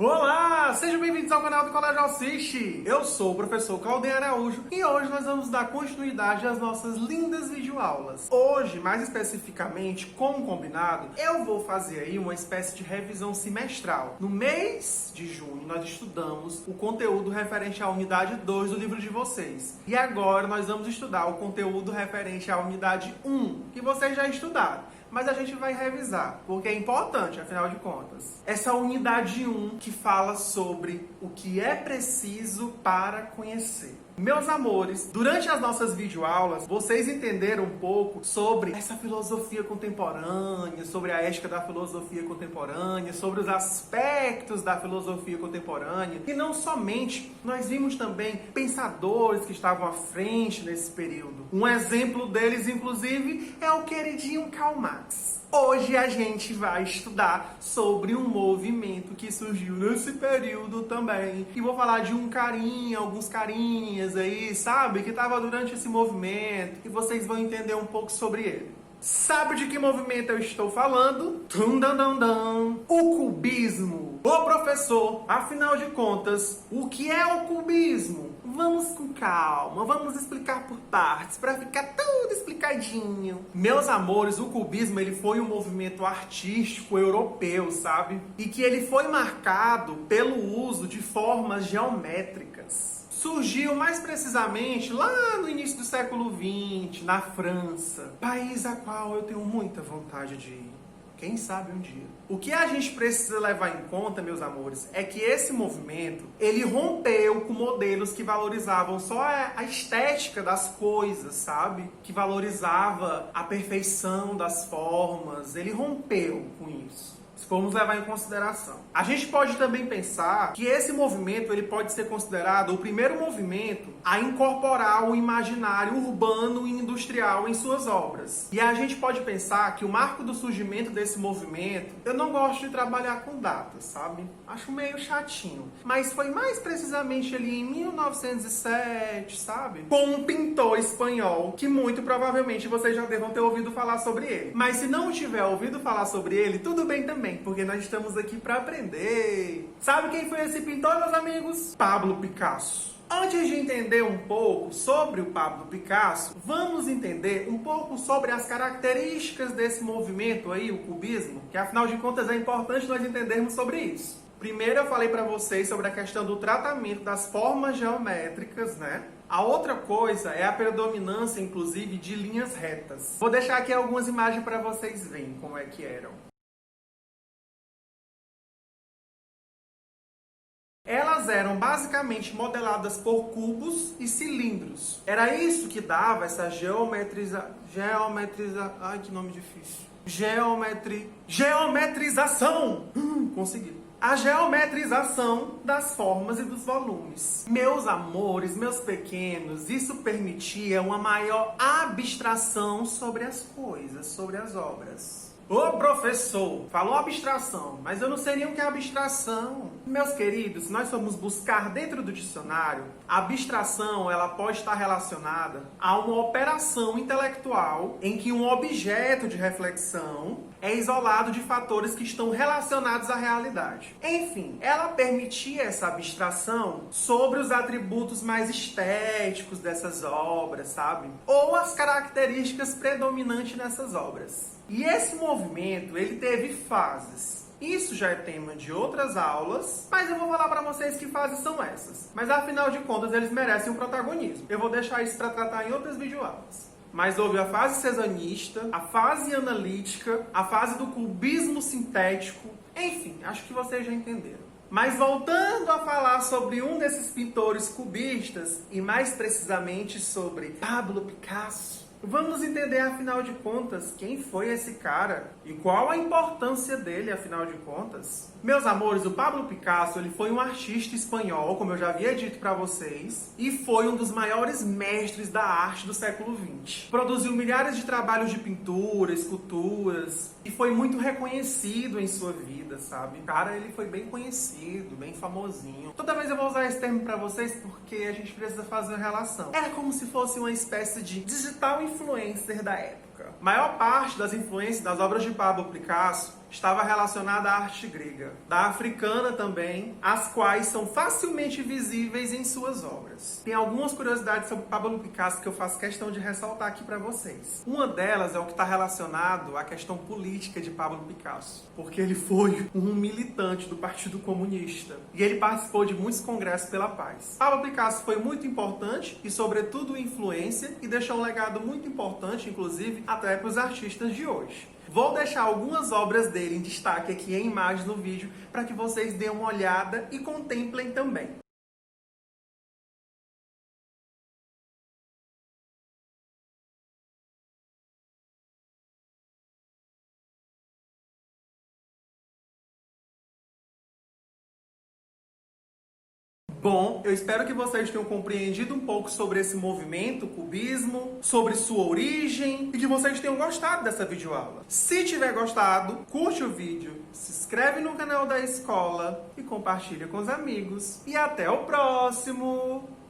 Olá, sejam bem-vindos ao canal do Colégio Alciste. Eu sou o professor Claudem Araújo e hoje nós vamos dar continuidade às nossas lindas videoaulas. Hoje, mais especificamente, como combinado, eu vou fazer aí uma espécie de revisão semestral. No mês de junho, nós estudamos o conteúdo referente à unidade 2 do livro de vocês. E agora nós vamos estudar o conteúdo referente à unidade 1, que vocês já estudaram. Mas a gente vai revisar, porque é importante, afinal de contas. Essa unidade 1 que fala sobre o que é preciso para conhecer. Meus amores, durante as nossas videoaulas, vocês entenderam um pouco sobre essa filosofia contemporânea, sobre a ética da filosofia contemporânea, sobre os aspectos da filosofia contemporânea. E não somente, nós vimos também pensadores que estavam à frente nesse período. Um exemplo deles, inclusive, é o queridinho Karl Marx. Hoje a gente vai estudar sobre um movimento que surgiu nesse período também. E vou falar de um carinha, alguns carinhas aí, sabe? Que tava durante esse movimento. E vocês vão entender um pouco sobre ele. Sabe de que movimento eu estou falando? O cubismo. Ô professor, afinal de contas, o que é o cubismo? Vamos com calma, vamos explicar por partes, para ficar tudo explicadinho. Meus amores, o cubismo ele foi um movimento artístico europeu, sabe? E que ele foi marcado pelo uso de formas geométricas. Surgiu mais precisamente lá no início do século XX, na França, país a qual eu tenho muita vontade de ir. Quem sabe um dia. O que a gente precisa levar em conta, meus amores, é que esse movimento, ele rompeu com modelos que valorizavam só a estética das coisas, sabe? Que valorizava a perfeição das formas. Ele rompeu com isso. Vamos levar em consideração. A gente pode também pensar que esse movimento ele pode ser considerado o primeiro movimento a incorporar o imaginário urbano e industrial em suas obras. E a gente pode pensar que o marco do surgimento desse movimento, eu não gosto de trabalhar com datas, sabe? Acho meio chatinho. Mas foi mais precisamente ali em 1907, sabe? Com um pintor espanhol que muito provavelmente vocês já devam ter ouvido falar sobre ele. Mas se não tiver ouvido falar sobre ele, tudo bem também, porque nós estamos aqui para aprender. Sabe quem foi esse pintor, meus amigos? Pablo Picasso. Antes de entender um pouco sobre o Pablo Picasso, vamos entender um pouco sobre as características desse movimento aí, o cubismo, que afinal de contas é importante nós entendermos sobre isso. Primeiro eu falei para vocês sobre a questão do tratamento das formas geométricas, né? A outra coisa é a predominância, inclusive, de linhas retas. Vou deixar aqui algumas imagens para vocês verem como é que eram. Elas eram basicamente modeladas por cubos e cilindros. Era isso que dava essa ai, que nome difícil. Geometrização! Consegui. A geometrização das formas e dos volumes. Meus amores, meus pequenos, isso permitia uma maior abstração sobre as coisas, sobre as obras. Ô professor, falou abstração, mas eu não sei nem o que é abstração. Meus queridos, se nós formos buscar dentro do dicionário, a abstração ela pode estar relacionada a uma operação intelectual em que um objeto de reflexão é isolado de fatores que estão relacionados à realidade. Enfim, ela permitia essa abstração sobre os atributos mais estéticos dessas obras, sabe? Ou as características predominantes nessas obras. E esse movimento, ele teve fases. Isso já é tema de outras aulas, mas eu vou falar para vocês que fases são essas. Mas afinal de contas, eles merecem um protagonismo. Eu vou deixar isso para tratar em outras videoaulas. Mas houve a fase cezanista, a fase analítica, a fase do cubismo sintético. Enfim, acho que vocês já entenderam. Mas voltando a falar sobre um desses pintores cubistas, e mais precisamente sobre Pablo Picasso, vamos entender, afinal de contas, quem foi esse cara e qual a importância dele, afinal de contas. Meus amores, o Pablo Picasso ele foi um artista espanhol, como eu já havia dito para vocês, e foi um dos maiores mestres da arte do século XX. Produziu milhares de trabalhos de pintura, esculturas, e foi muito reconhecido em sua vida, sabe? O cara, ele foi bem conhecido, bem famosinho. Toda vez eu vou usar esse termo para vocês porque a gente precisa fazer uma relação. Era como se fosse uma espécie de digital influencer da época. A maior parte das influências das obras de Pablo Picasso estava relacionada à arte grega, da africana também, as quais são facilmente visíveis em suas obras. Tem algumas curiosidades sobre Pablo Picasso que eu faço questão de ressaltar aqui para vocês. Uma delas é o que está relacionado à questão política de Pablo Picasso, porque ele foi um militante do Partido Comunista e ele participou de muitos congressos pela paz. Pablo Picasso foi muito importante e, sobretudo, influência, e deixou um legado muito importante, inclusive, até para os artistas de hoje. Vou deixar algumas obras dele em destaque aqui em imagens no vídeo para que vocês deem uma olhada e contemplem também. Bom, eu espero que vocês tenham compreendido um pouco sobre esse movimento, cubismo, sobre sua origem e que vocês tenham gostado dessa videoaula. Se tiver gostado, curte o vídeo, se inscreve no canal da escola e compartilha com os amigos. E até o próximo!